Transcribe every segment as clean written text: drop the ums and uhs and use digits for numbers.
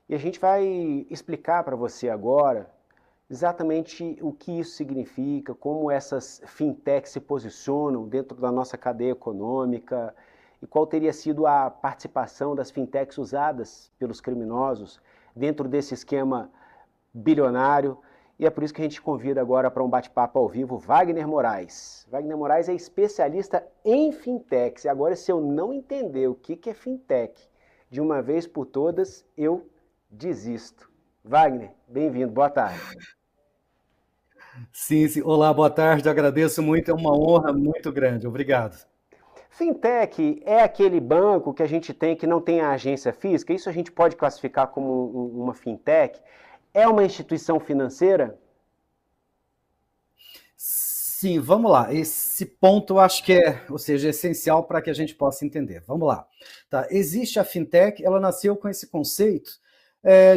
E a gente vai explicar para você agora exatamente o que isso significa, como essas fintechs se posicionam dentro da nossa cadeia econômica e qual teria sido a participação das fintechs usadas pelos criminosos dentro desse esquema bilionário. E é por isso que a gente convida agora para um bate-papo ao vivo Wagner Moraes. Wagner Moraes é especialista em fintechs. E agora, se eu não entender o que é fintech de uma vez por todas, eu desisto. Wagner, bem-vindo, boa tarde. Sim, sim. Olá, boa tarde. Agradeço muito, é uma honra muito grande. Obrigado. Fintech é aquele banco que a gente tem que não tem a agência física? Isso a gente pode classificar como uma fintech? É uma instituição financeira? Sim, vamos lá. Esse ponto eu acho que é, ou seja, essencial para que a gente possa entender. Vamos lá. Tá? Existe a fintech, ela nasceu com esse conceito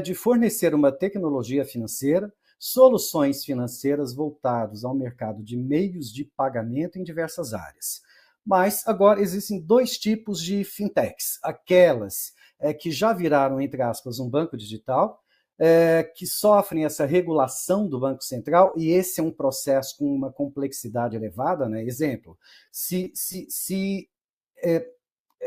de fornecer uma tecnologia financeira, soluções financeiras voltadas ao mercado de meios de pagamento em diversas áreas. Mas agora existem dois tipos de fintechs. Aquelas que já viraram, entre aspas, um banco digital, que sofrem essa regulação do Banco Central, e esse é um processo com uma complexidade elevada, né? Exemplo, se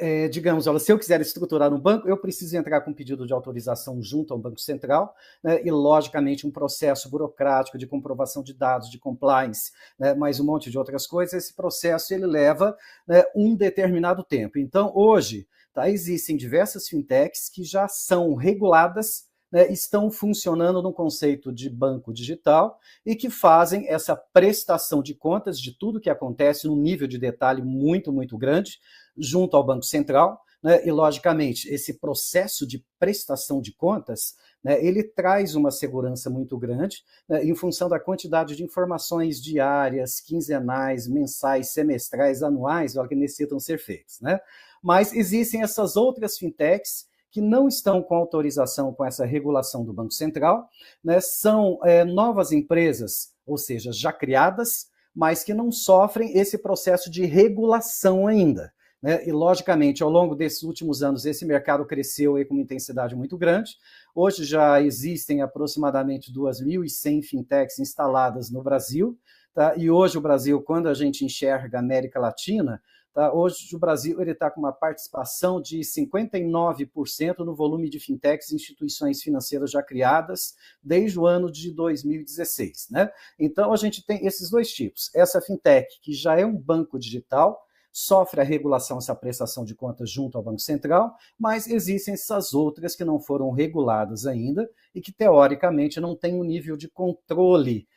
é, digamos, olha, se eu quiser estruturar um banco, eu preciso entrar com um pedido de autorização junto ao Banco Central, né, e, logicamente, um processo burocrático de comprovação de dados, de compliance, né, mais um monte de outras coisas. Esse processo ele leva, né, um determinado tempo. Então, hoje, tá, existem diversas fintechs que já são reguladas, né, estão funcionando no conceito de banco digital e que fazem essa prestação de contas de tudo que acontece num nível de detalhe muito, muito grande, junto ao Banco Central, né, e, logicamente, esse processo de prestação de contas, né, ele traz uma segurança muito grande, né, em função da quantidade de informações diárias, quinzenais, mensais, semestrais, anuais, que necessitam ser feitas. Né? Mas existem essas outras fintechs que não estão com autorização com essa regulação do Banco Central, né, são novas empresas, ou seja, já criadas, mas que não sofrem esse processo de regulação ainda. Né? E, logicamente, ao longo desses últimos anos, esse mercado cresceu com uma intensidade muito grande. Hoje já existem aproximadamente 2.100 fintechs instaladas no Brasil. Tá? E hoje o Brasil, quando a gente enxerga a América Latina, tá? Hoje o Brasil está com uma participação de 59% no volume de fintechs e instituições financeiras já criadas desde o ano de 2016. Né? Então, a gente tem esses dois tipos. Essa fintech, que já é um banco digital, sofre a regulação, essa prestação de contas junto ao Banco Central, mas existem essas outras que não foram reguladas ainda e que, teoricamente, não têm um nível de controle,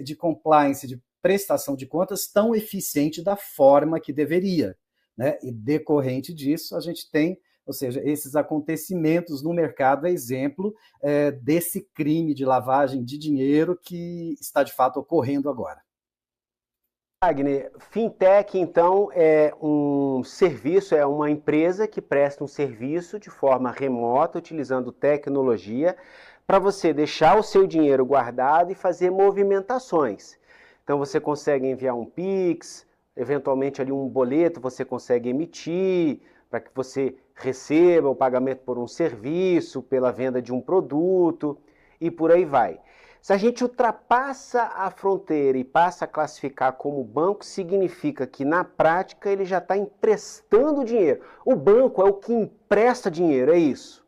de compliance, de prestação de contas tão eficiente da forma que deveria. Né? E, decorrente disso, a gente tem, ou seja, esses acontecimentos no mercado é exemplo desse crime de lavagem de dinheiro que está, de fato, ocorrendo agora. Wagner, fintech então é um serviço, é uma empresa que presta um serviço de forma remota, utilizando tecnologia, para você deixar o seu dinheiro guardado e fazer movimentações. Então você consegue enviar um Pix, eventualmente ali um boleto você consegue emitir para que você receba o pagamento por um serviço, pela venda de um produto e por aí vai. Se a gente ultrapassa a fronteira e passa a classificar como banco, significa que na prática ele já está emprestando dinheiro. O banco é o que empresta dinheiro, é isso?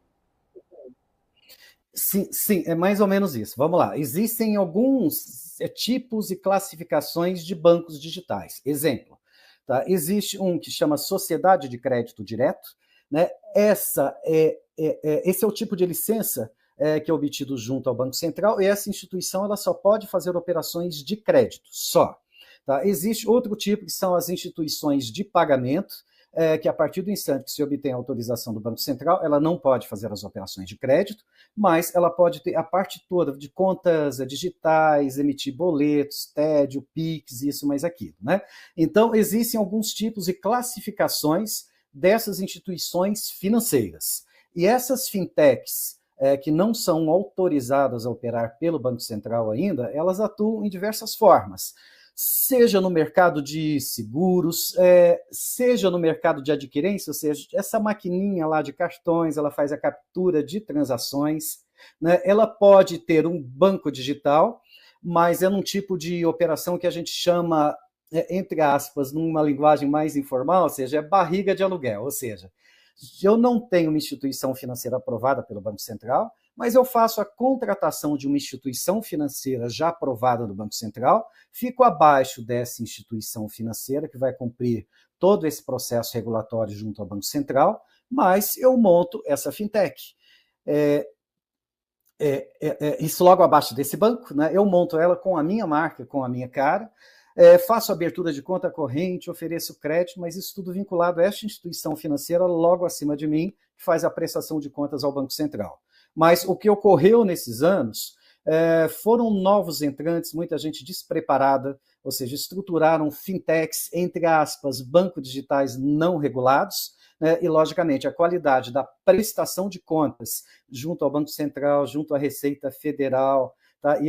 Sim, sim, é mais ou menos isso. Vamos lá. Existem alguns tipos e classificações de bancos digitais. Exemplo, tá? Existe um que chama Sociedade de Crédito Direto, né? Esse é o tipo de licença que é obtido junto ao Banco Central, e essa instituição ela só pode fazer operações de crédito, só. Tá? Existe outro tipo, que são as instituições de pagamento, que a partir do instante que se obtém a autorização do Banco Central, ela não pode fazer as operações de crédito, mas ela pode ter a parte toda de contas digitais, emitir boletos, TED, PIX, isso mais aquilo. Né? Então, existem alguns tipos e classificações dessas instituições financeiras. E essas fintechs que não são autorizadas a operar pelo Banco Central ainda, elas atuam em diversas formas. seja no mercado de seguros, seja no mercado de adquirência, ou seja, essa maquininha lá de cartões, ela faz a captura de transações, né? Ela pode ter um banco digital, mas é num tipo de operação que a gente chama, entre aspas, numa linguagem mais informal, ou seja, é barriga de aluguel, ou seja, eu não tenho uma instituição financeira aprovada pelo Banco Central, mas eu faço a contratação de uma instituição financeira já aprovada do Banco Central, fico abaixo dessa instituição financeira que vai cumprir todo esse processo regulatório junto ao Banco Central, mas eu monto essa fintech. Isso logo abaixo desse banco, né? Eu monto ela com a minha marca, com a minha cara, faço abertura de conta corrente, ofereço crédito, mas isso tudo vinculado a esta instituição financeira logo acima de mim, que faz a prestação de contas ao Banco Central. Mas o que ocorreu nesses anos foram novos entrantes, muita gente despreparada, ou seja, estruturaram fintechs, entre aspas, bancos digitais não regulados, né? E, logicamente, a qualidade da prestação de contas junto ao Banco Central, junto à Receita Federal, tá? E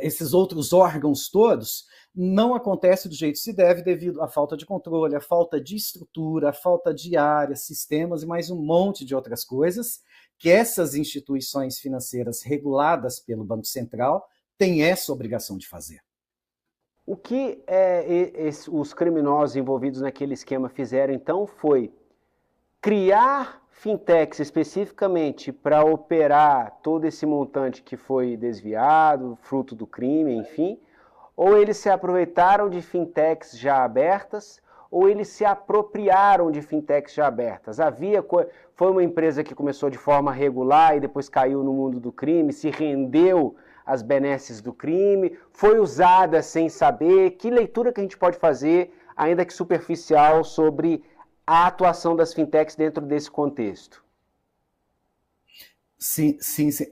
esses outros órgãos todos, não acontece do jeito que se deve devido à falta de controle, à falta de estrutura, à falta de áreas, sistemas e mais um monte de outras coisas que essas instituições financeiras reguladas pelo Banco Central têm essa obrigação de fazer. O que os criminosos envolvidos naquele esquema fizeram, então, foi criar fintechs especificamente para operar todo esse montante que foi desviado, fruto do crime, enfim, ou eles se aproveitaram de fintechs já abertas, ou eles se apropriaram de fintechs já abertas. Foi uma empresa que começou de forma regular e depois caiu no mundo do crime, se rendeu às benesses do crime, foi usada sem saber. Que leitura que a gente pode fazer, ainda que superficial, sobre a atuação das fintechs dentro desse contexto? Sim.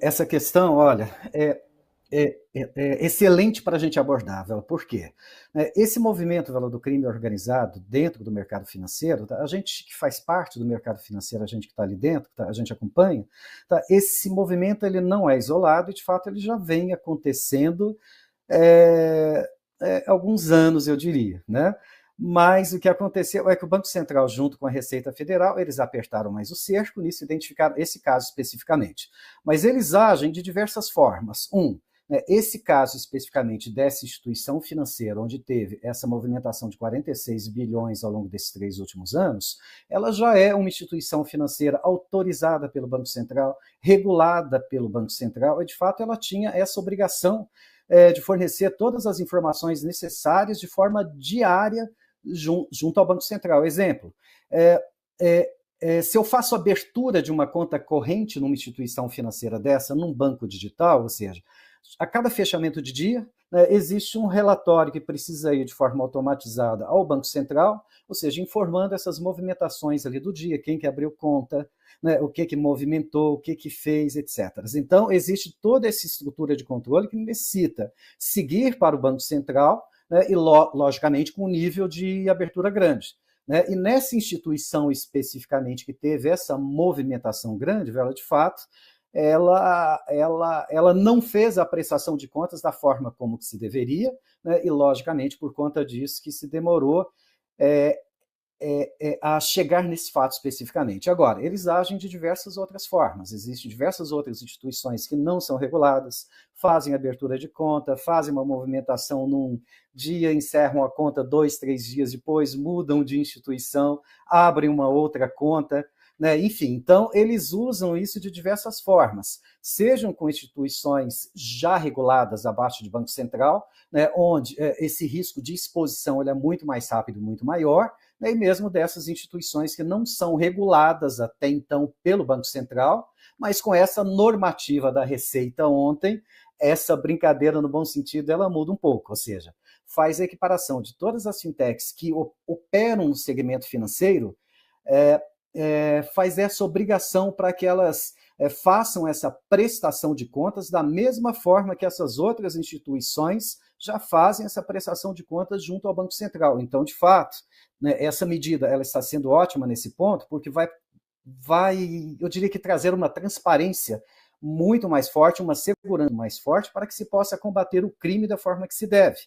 Essa questão, olha, é excelente para a gente abordar, Vela. Por quê? Esse movimento, Vela, do crime organizado dentro do mercado financeiro, tá? A gente que faz parte do mercado financeiro, a gente que está ali dentro, tá? A gente acompanha, tá? Esse movimento ele não é isolado e, de fato, ele já vem acontecendo há alguns anos, eu diria, né? Mas o que aconteceu é que o Banco Central, junto com a Receita Federal, eles apertaram mais o cerco, nisso identificaram esse caso especificamente. Mas eles agem de diversas formas. Esse caso especificamente dessa instituição financeira, onde teve essa movimentação de 46 bilhões ao longo desses 3 últimos anos, ela já é uma instituição financeira autorizada pelo Banco Central, regulada pelo Banco Central, e de fato ela tinha essa obrigação de fornecer todas as informações necessárias de forma diária junto ao Banco Central. Exemplo, se eu faço abertura de uma conta corrente numa instituição financeira dessa, num banco digital, ou seja, a cada fechamento de dia, né, existe um relatório que precisa ir de forma automatizada ao Banco Central, ou seja, informando essas movimentações ali do dia, quem que abriu conta, né, o que movimentou, o que fez, etc. Então, existe toda essa estrutura de controle que necessita seguir para o Banco Central, né, e, logicamente, com um nível de abertura grande. Né? E nessa instituição especificamente que teve essa movimentação grande, ela, de fato, ela não fez a prestação de contas da forma como que se deveria, né? E, logicamente, por conta disso que se demorou a chegar nesse fato especificamente. Agora, eles agem de diversas outras formas. Existem diversas outras instituições que não são reguladas, fazem abertura de conta, fazem uma movimentação num dia, encerram a conta 2, 3 dias depois, mudam de instituição, abrem uma outra conta, né? Enfim, então eles usam isso de diversas formas, sejam com instituições já reguladas abaixo de Banco Central, né, onde esse risco de exposição ele é muito mais rápido, muito maior, né, e mesmo dessas instituições que não são reguladas até então pelo Banco Central, mas com essa normativa da Receita ontem, essa brincadeira no bom sentido, ela muda um pouco, ou seja, faz a equiparação de todas as fintechs que operam no segmento financeiro, faz essa obrigação para que elas façam essa prestação de contas da mesma forma que essas outras instituições já fazem essa prestação de contas junto ao Banco Central. Então, de fato, né, essa medida ela está sendo ótima nesse ponto, porque vai, eu diria que trazer uma transparência muito mais forte, uma segurança mais forte para que se possa combater o crime da forma que se deve.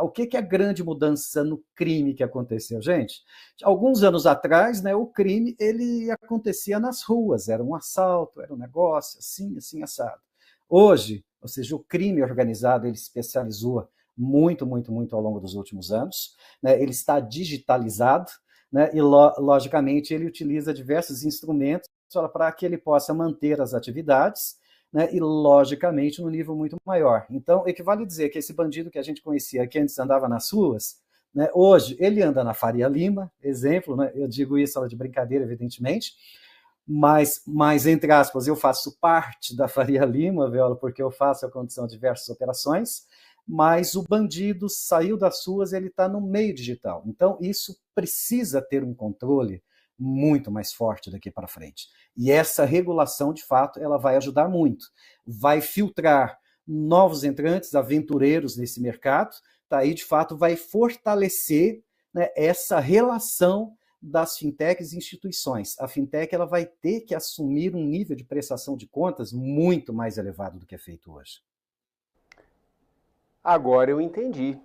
O que é a grande mudança no crime que aconteceu, gente? Alguns anos atrás, né, o crime ele acontecia nas ruas, era um assalto, era um negócio assim, assim, assado. Hoje, ou seja, o crime organizado ele se especializou muito, muito, muito ao longo dos últimos anos, né, ele está digitalizado, né, e logicamente ele utiliza diversos instrumentos para que ele possa manter as atividades, né, e logicamente no nível muito maior. Então, equivale dizer que esse bandido que a gente conhecia, que antes andava nas ruas, né, hoje ele anda na Faria Lima, exemplo, né, eu digo isso de brincadeira, evidentemente, mas, entre aspas, eu faço parte da Faria Lima, Viola, porque eu faço a condição de diversas operações, mas o bandido saiu das ruas e ele está no meio digital. Então, isso precisa ter um controle muito mais forte daqui para frente. E essa regulação, de fato, ela vai ajudar muito. Vai filtrar novos entrantes, aventureiros nesse mercado, tá? E, de fato, vai fortalecer, né, essa relação das fintechs e instituições. A fintech ela vai ter que assumir um nível de prestação de contas muito mais elevado do que é feito hoje. Agora eu entendi.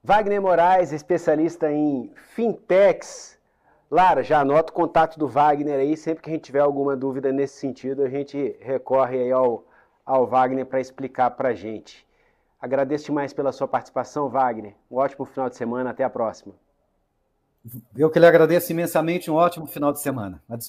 Wagner Moraes, especialista em fintechs. Lara, já anota o contato do Wagner aí, sempre que a gente tiver alguma dúvida nesse sentido, a gente recorre aí ao Wagner para explicar para a gente. Agradeço demais pela sua participação, Wagner. Um ótimo final de semana, até a próxima. Eu que lhe agradeço imensamente, um ótimo final de semana.